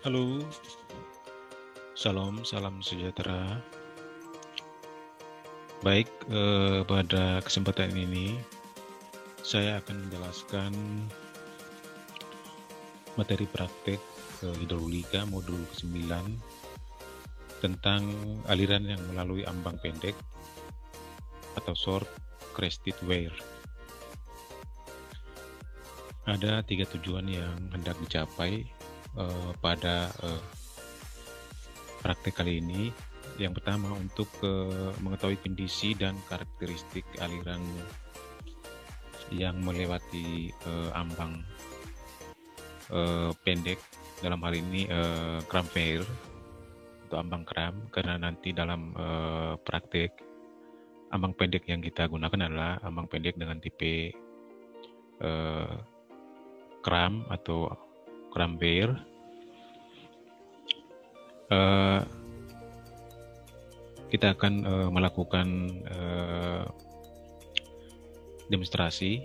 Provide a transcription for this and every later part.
Halo, salam sejahtera. Baik, pada kesempatan ini saya akan menjelaskan materi praktek hidrolika modul ke-9 tentang aliran yang melalui ambang pendek atau short crested weir. Ada 3 tujuan yang hendak dicapai pada praktek kali ini. Yang pertama, untuk mengetahui kondisi dan karakteristik aliran yang melewati ambang pendek, dalam hal ini kram weir atau ambang kram, karena nanti dalam praktek ambang pendek yang kita gunakan adalah ambang pendek dengan tipe kram atau kram weir. Kita akan melakukan demonstrasi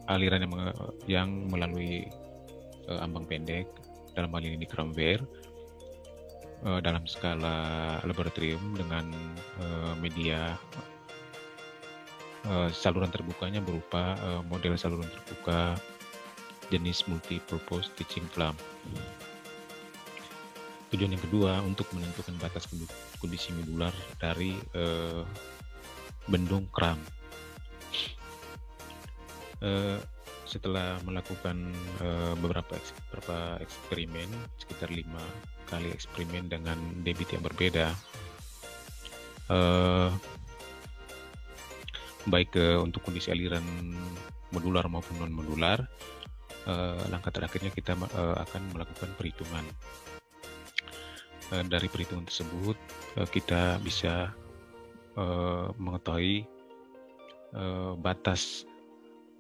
aliran yang melalui ambang pendek, dalam hal ini kram weir, dalam skala laboratorium dengan media saluran terbukanya berupa model saluran terbuka jenis multi-purpose teaching flam. Tujuan yang kedua, untuk menentukan batas kondisi modular dari bendung kram. Setelah melakukan beberapa eksperimen, sekitar 5 kali eksperimen dengan debit yang berbeda, baik untuk kondisi aliran modular maupun non-modular, langkah terakhirnya kita akan melakukan perhitungan. Dari perhitungan tersebut kita bisa mengetahui batas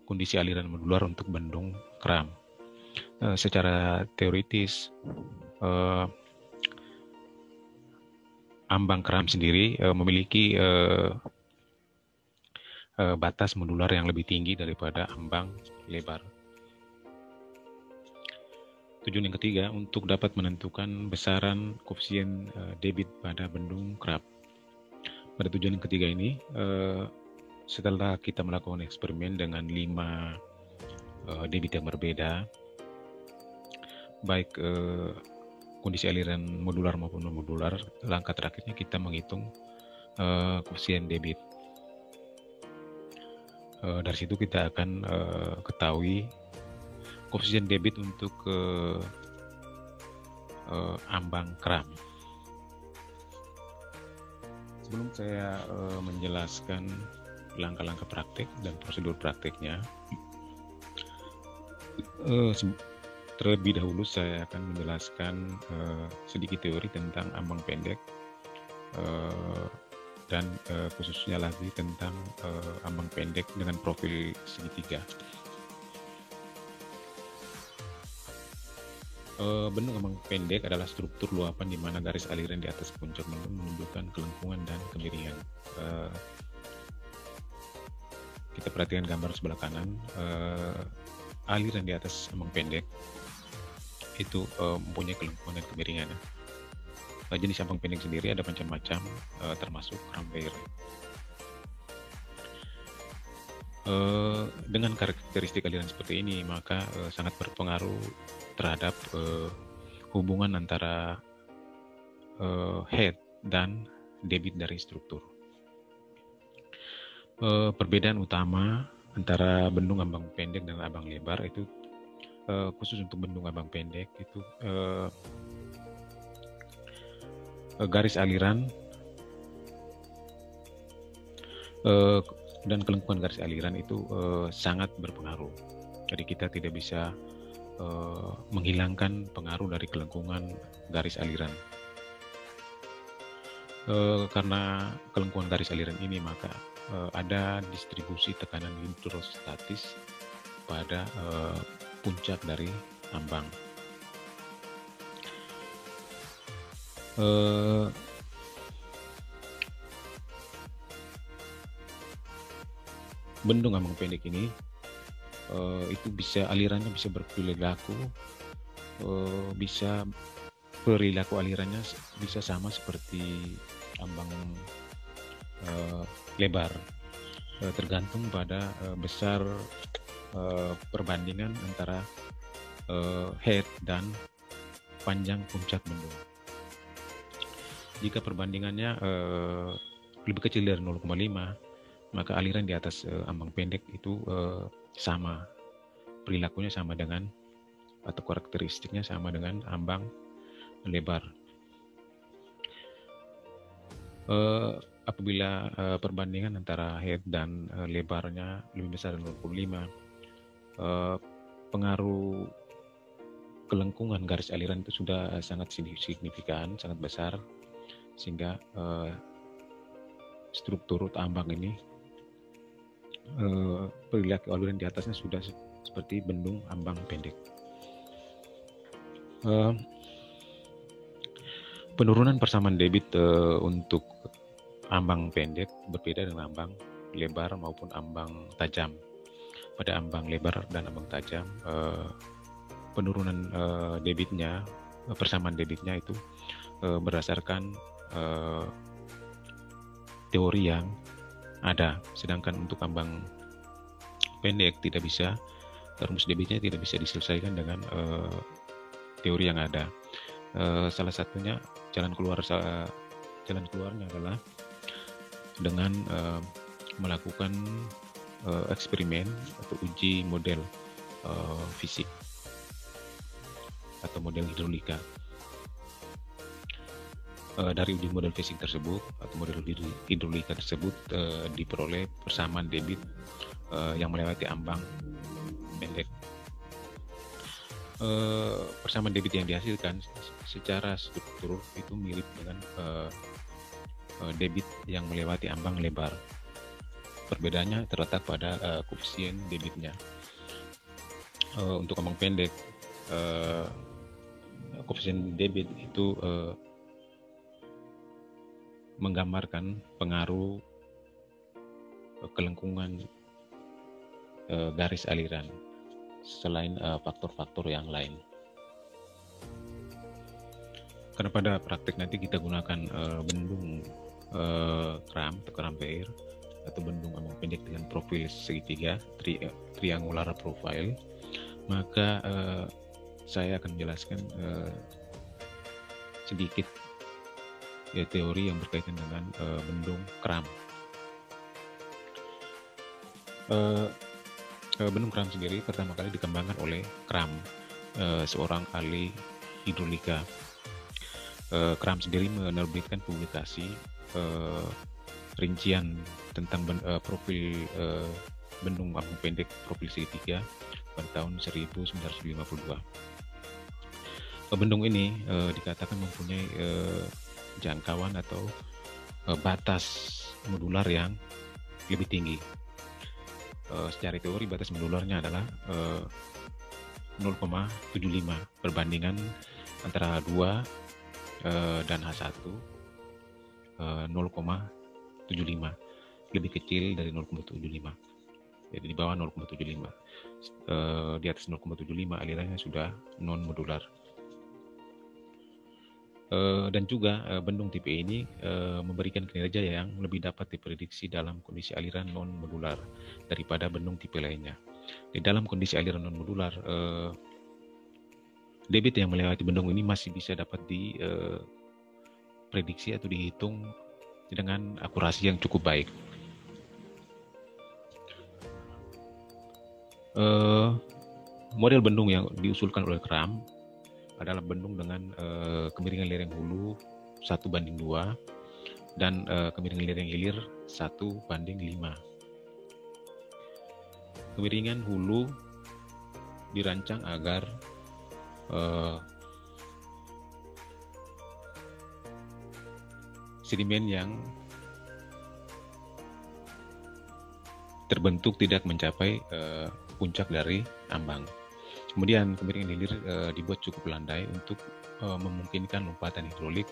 kondisi aliran modular untuk bendung kram. Secara teoritis, ambang kram sendiri memiliki batas modular yang lebih tinggi daripada ambang lebar. Tujuan yang ketiga, untuk dapat menentukan besaran koefisien debit pada bendung kram. Pada tujuan yang ketiga ini, setelah kita melakukan eksperimen dengan 5 debit yang berbeda, baik kondisi aliran modular maupun non-modular, langkah terakhirnya kita menghitung koefisien debit. Dari situ kita akan ketahui koefisien debit untuk ambang kram. Sebelum saya menjelaskan langkah-langkah praktek dan prosedur prakteknya, terlebih dahulu saya akan menjelaskan sedikit teori tentang ambang pendek, dan khususnya lagi tentang ambang pendek dengan profil segitiga. Bendung ambang pendek adalah struktur luapan di mana garis aliran di atas puncak bendung menunjukkan kelengkungan dan kemiringan. Kita perhatikan gambar sebelah kanan. Aliran di atas ambang pendek itu mempunyai kelengkungan dan kemiringan. Jenis ambang pendek sendiri ada macam-macam, termasuk kram weir. Dengan karakteristik aliran seperti ini, maka sangat berpengaruh terhadap hubungan antara head dan debit dari struktur. Perbedaan utama antara bendung ambang pendek dan ambang lebar itu, khusus untuk bendung ambang pendek itu, garis aliran dan kelengkungan garis aliran itu sangat berpengaruh. Jadi kita tidak bisa menghilangkan pengaruh dari kelengkungan garis aliran. Karena kelengkungan garis aliran ini, maka ada distribusi tekanan hidrostatis pada puncak dari ambang. Bendung ambang pendek ini itu alirannya bisa berperilaku bisa perilaku alirannya bisa sama seperti ambang lebar, tergantung pada besar perbandingan antara head dan panjang puncak bendung. Jika perbandingannya lebih kecil dari 0,5, maka aliran di atas ambang pendek itu sama, perilakunya sama dengan atau karakteristiknya sama dengan ambang lebar. Apabila perbandingan antara head dan lebarnya lebih besar dari 0,5, pengaruh kelengkungan garis aliran itu sudah sangat signifikan, sangat besar, sehingga struktur ambang ini perilaku aliran di atasnya sudah seperti bendung ambang pendek. Penurunan persamaan debit untuk ambang pendek berbeda dengan ambang lebar maupun ambang tajam. Pada ambang lebar dan ambang tajam, penurunan debitnya, persamaan debitnya itu berdasarkan teori yang ada. Sedangkan untuk ambang pendek tidak bisa, rumus debitnya tidak bisa diselesaikan dengan teori yang ada. Salah satunya jalan keluarnya adalah dengan melakukan eksperimen atau uji model fisik atau model hidrolika. Dari uji model fisik tersebut atau model hidrolika tersebut diperoleh persamaan debit yang melewati ambang pendek. Persamaan debit yang dihasilkan secara struktur itu mirip dengan debit yang melewati ambang lebar. Perbedaannya terletak pada koefisien debitnya. Untuk ambang pendek, koefisien debit itu menggambarkan pengaruh kelengkungan garis aliran selain faktor-faktor yang lain. Karena pada praktek nanti kita gunakan bendung kram atau Crampere atau bendung ambang pendek dengan profil segitiga, triangular profile, maka saya akan menjelaskan sedikit teori yang berkaitan dengan bendung kram. Bendung kram sendiri pertama kali dikembangkan oleh Kram, seorang ahli hidrolika. Kram sendiri menerbitkan publikasi rincian tentang profil bendung ambang pendek profil segitiga pada tahun 1952. Bendung ini dikatakan mempunyai jangkauan atau batas modular yang lebih tinggi. Secara teori batas modularnya adalah 0,75 perbandingan antara 2 dan H1 0,75, lebih kecil dari 0,75. Jadi di bawah 0,75. Di atas 0,75 alirannya sudah non modular. Dan juga bendung tipe ini memberikan kinerja yang lebih dapat diprediksi dalam kondisi aliran non-modular daripada bendung tipe lainnya. Di dalam kondisi aliran non-modular, debit yang melewati bendung ini masih bisa dapat diprediksi atau dihitung dengan akurasi yang cukup baik. Model bendung yang diusulkan oleh Kram adalah bendung dengan kemiringan lereng hulu 1:2 dan kemiringan lereng hilir 1:5. Kemiringan hulu dirancang agar sedimen yang terbentuk tidak mencapai puncak dari ambang. Kemudian kemiringan hilir dibuat cukup landai untuk memungkinkan lompatan hidrolik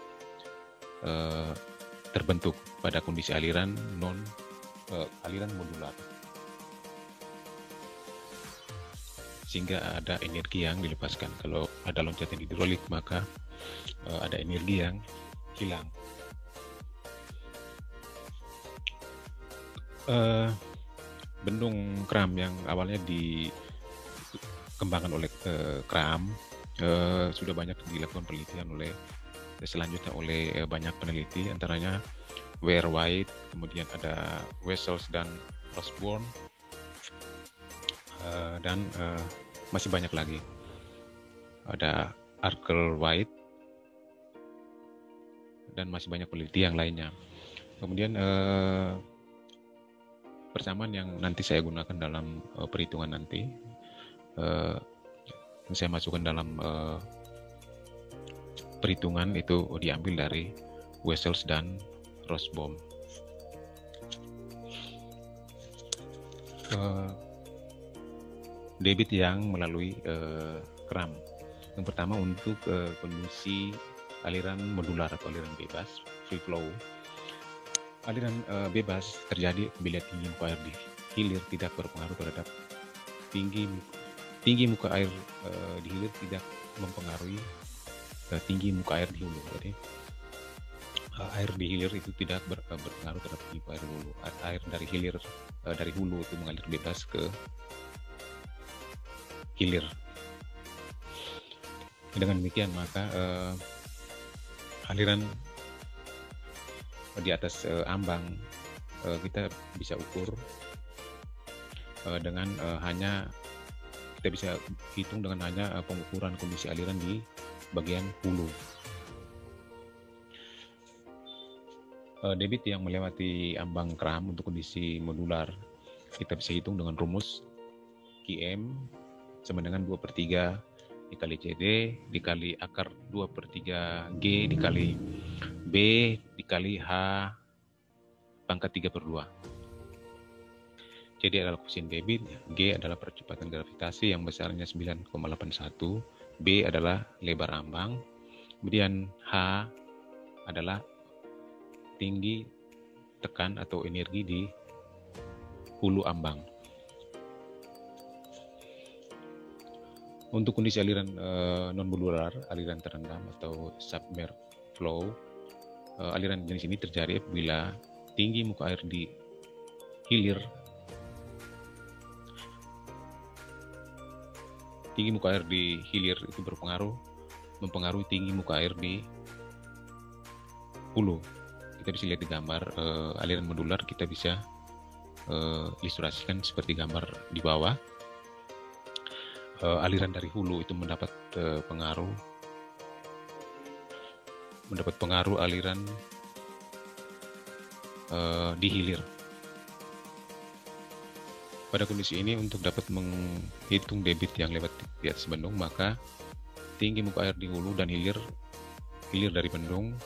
terbentuk pada kondisi aliran modular, sehingga ada energi yang dilepaskan. Kalau ada loncatan hidrolik, maka ada energi yang hilang. Bendung Kram yang awalnya dikembangkan oleh Kram sudah banyak dilakukan penelitian selanjutnya oleh banyak peneliti, antaranya W.R. White, kemudian ada Wessels dan Osborne, dan masih banyak lagi. Ada Arkell White dan masih banyak peneliti yang lainnya. Kemudian persamaan yang nanti saya gunakan dalam perhitungan nanti, yang saya masukkan dalam perhitungan itu diambil dari Wessels dan Rosbaum. Debit yang melalui Kram. Yang pertama untuk kondisi aliran modular atau aliran bebas, free flow. Aliran bebas terjadi bila tinggi muka air di hilir tidak berpengaruh terhadap tinggi muka air di hilir tidak mempengaruhi tinggi muka air di hulu. Jadi air di hilir itu tidak berpengaruh terhadap tinggi muka air di hulu. Air dari hilir dari hulu itu mengalir bebas ke hilir. Dengan demikian maka aliran di atas ambang kita bisa ukur dengan kita bisa hitung dengan hanya pengukuran kondisi aliran di bagian hulu. Debit yang melewati ambang Kram untuk kondisi modular kita bisa hitung dengan rumus Qm sama dengan 2/3 dikali CD dikali akar 2/3 G dikali B dikali H pangkat 3/2. CD adalah koefisien debit, G adalah percepatan gravitasi yang besarnya 9,81, B adalah lebar ambang, kemudian H adalah tinggi tekan atau energi di hulu ambang. Untuk kondisi aliran non-modular, aliran terendam atau submerged flow, aliran jenis ini terjadi bila tinggi muka air di hilir itu mempengaruhi tinggi muka air di hulu. Kita bisa lihat di gambar aliran modular, kita bisa ilustrasikan seperti gambar di bawah. Aliran dari hulu itu mendapat pengaruh aliran di hilir. Pada kondisi ini, untuk dapat menghitung debit yang lewat di atas bendung, maka tinggi muka air di hulu dan hilir dari bendung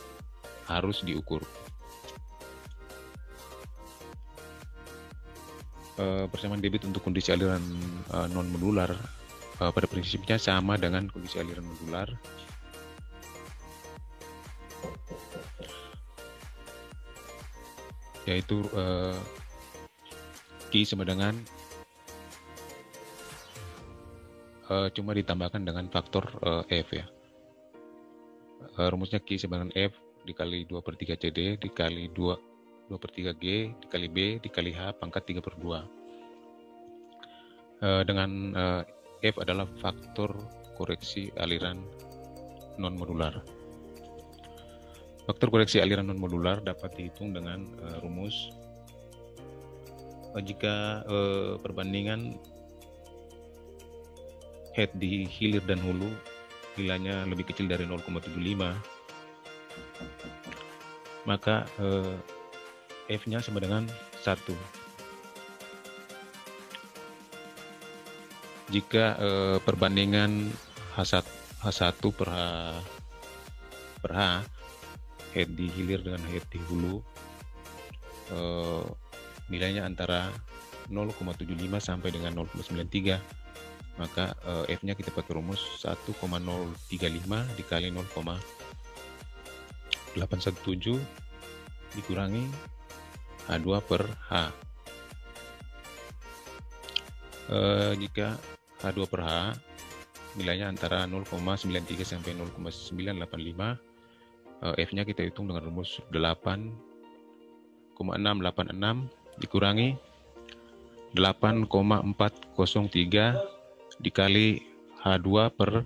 harus diukur. Persamaan debit untuk kondisi aliran non-modular pada prinsipnya sama dengan kondisi aliran modular. Yaitu Q sama dengan cuma ditambahkan dengan faktor F ya. Rumusnya Q sama dengan F dikali 2/3 CD dikali 2/3 G dikali B dikali H pangkat 3/2. Dengan F adalah faktor koreksi aliran non-modular. Faktor koreksi aliran non-modular dapat dihitung dengan rumus jika perbandingan head di hilir dan hulu nilainya lebih kecil dari 0,75, maka F-nya sama dengan 1. Jika perbandingan H1 per H head di hilir dengan head di hulu nilainya antara 0,75 sampai dengan 0,93, maka F-nya kita pakai rumus 1,035 dikali 0,817 dikurangi H2 per H. Jika H2 per H nilainya antara 0,93 sampai 0,985. F-nya kita hitung dengan rumus 8,686 dikurangi 8,403 dikali H2 per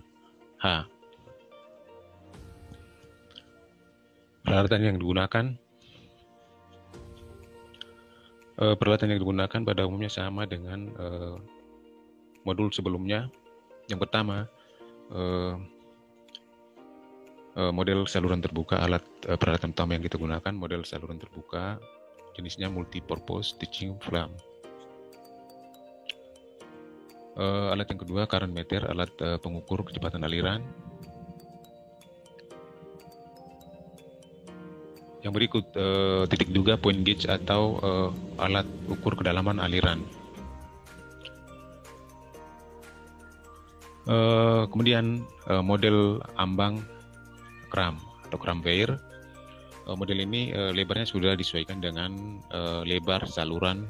H. Peralatan yang digunakan pada umumnya sama dengan modul sebelumnya. Yang pertama, model saluran terbuka. Peralatan utama yang kita gunakan model saluran terbuka, jenisnya multipurpose teaching flame. Alat yang kedua, current meter, alat pengukur kecepatan aliran. Yang berikut, titik duga point gauge atau alat ukur kedalaman aliran. Kemudian model ambang kram atau cramware. Model ini lebarnya sudah disesuaikan dengan lebar saluran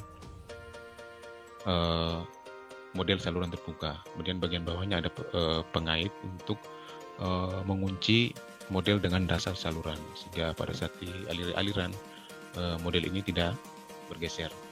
model saluran terbuka. Kemudian bagian bawahnya ada pengait untuk mengunci model dengan dasar saluran, sehingga pada saat dialiri aliran model ini tidak bergeser.